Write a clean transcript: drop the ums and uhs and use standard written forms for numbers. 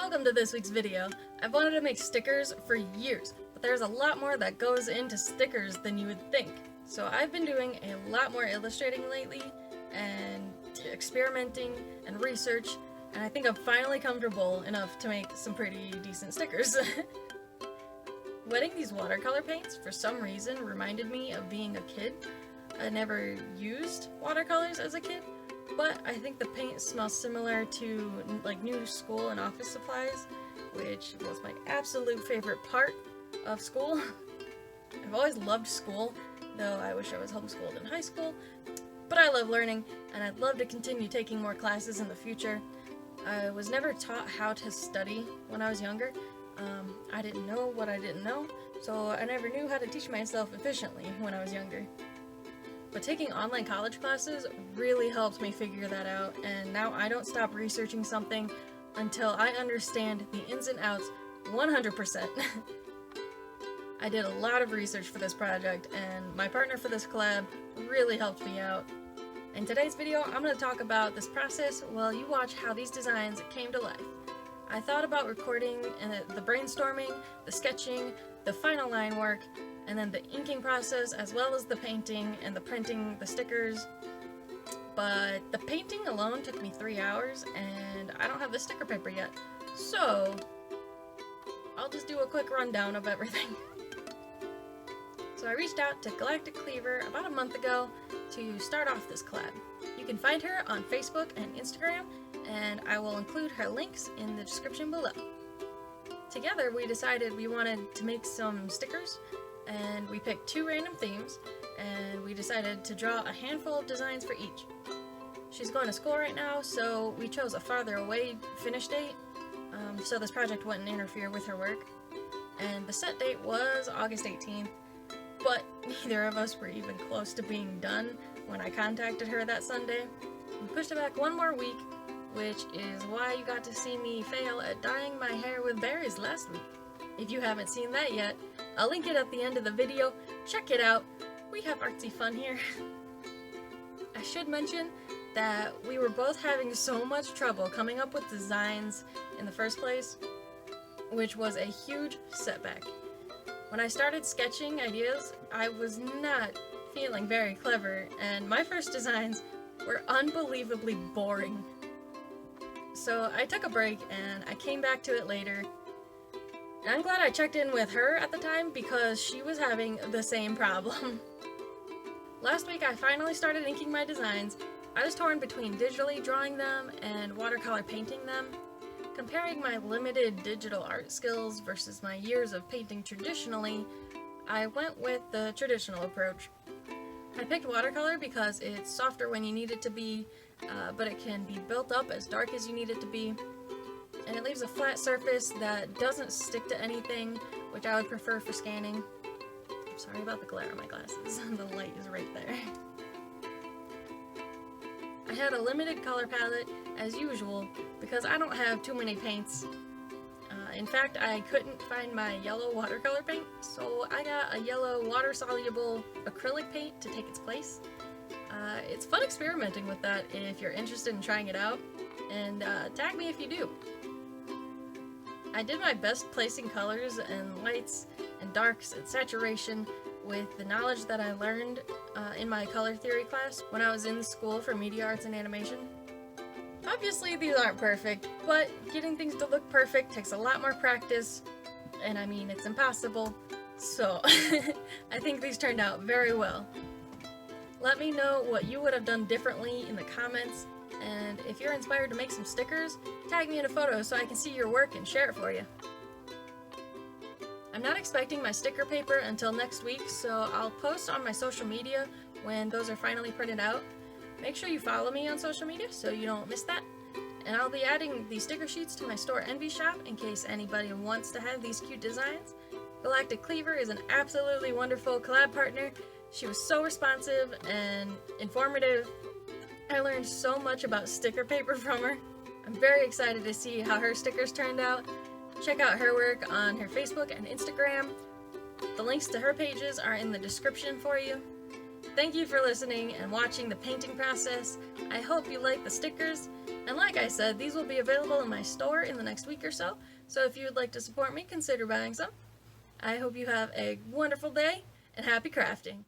Welcome to this week's video. I've wanted to make stickers for years, but there's a lot more that goes into stickers than you would think. So I've been doing a lot more illustrating lately, and experimenting and research, and I think I'm finally comfortable enough to make some pretty decent stickers. Wetting these watercolor paints, for some reason, reminded me of being a kid. I never used watercolors as a kid, but I think the paint smells similar to like new school and office supplies, which was my absolute favorite part of school. I've always loved school, though I wish I was homeschooled in high school, but I love learning, and I'd love to continue taking more classes in the future. I was never taught how to study when I was younger. I didn't know what I didn't know, so I never knew how to teach myself efficiently when I was younger. But taking online college classes really helped me figure that out, and now I don't stop researching something until I understand the ins and outs 100%. I did a lot of research for this project, and my partner for this collab really helped me out. In today's video, I'm going to talk about this process while you watch how these designs came to life. I thought about recording the brainstorming, the sketching, the final line work, and then the inking process, as well as the painting and the printing the stickers. But the painting alone took me 3 hours, and I don't have the sticker paper yet. So I'll just do a quick rundown of everything. So I reached out to Galactic Cleaver about a month ago to start off this collab. You can find her on Facebook and Instagram, and I will include her links in the description below. Together we decided we wanted to make some stickers, and we picked 2 random themes, and we decided to draw a handful of designs for each. She's going to school right now, so we chose a farther away finish date, so this project wouldn't interfere with her work. And the set date was August 18th, but neither of us were even close to being done when I contacted her that Sunday. We pushed it back 1 more week, which is why you got to see me fail at dyeing my hair with berries last week. If you haven't seen that yet, I'll link it at the end of the video. Check it out. We have artsy fun here. I should mention that we were both having so much trouble coming up with designs in the first place, which was a huge setback. When I started sketching ideas, I was not feeling very clever, and my first designs were unbelievably boring. So I took a break, and I came back to it later. And I'm glad I checked in with her at the time, because she was having the same problem. Last week I finally started inking my designs. I was torn between digitally drawing them and watercolor painting them. Comparing my limited digital art skills versus my years of painting traditionally, I went with the traditional approach. I picked watercolor because it's softer when you need it to be, but it can be built up as dark as you need it to be. And it leaves a flat surface that doesn't stick to anything, which I would prefer for scanning. I'm sorry about the glare on my glasses. The light is right there. I had a limited color palette, as usual, because I don't have too many paints. In fact, I couldn't find my yellow watercolor paint, so I got a yellow water-soluble acrylic paint to take its place. It's fun experimenting with that if you're interested in trying it out, and tag me if you do. I did my best placing colors and lights and darks and saturation with the knowledge that I learned in my color theory class when I was in school for media arts and animation. Obviously these aren't perfect, but getting things to look perfect takes a lot more practice, and I mean it's impossible, so I think these turned out very well. Let me know what you would have done differently in the comments, and if you're inspired to make some stickers, tag me in a photo so I can see your work and share it for you. I'm not expecting my sticker paper until next week, so I'll post on my social media when those are finally printed out. Make sure you follow me on social media so you don't miss that. And I'll be adding these sticker sheets to my store Envy shop in case anybody wants to have these cute designs. Galactic Cleaver is an absolutely wonderful collab partner. She was so responsive and informative. I learned so much about sticker paper from her. I'm very excited to see how her stickers turned out. Check out her work on her Facebook and Instagram. The links to her pages are in the description for you. Thank you for listening and watching the painting process. I hope you like the stickers, and like I said, these will be available in my store in the next week or so, so if you would like to support me, consider buying some. I hope you have a wonderful day, and happy crafting!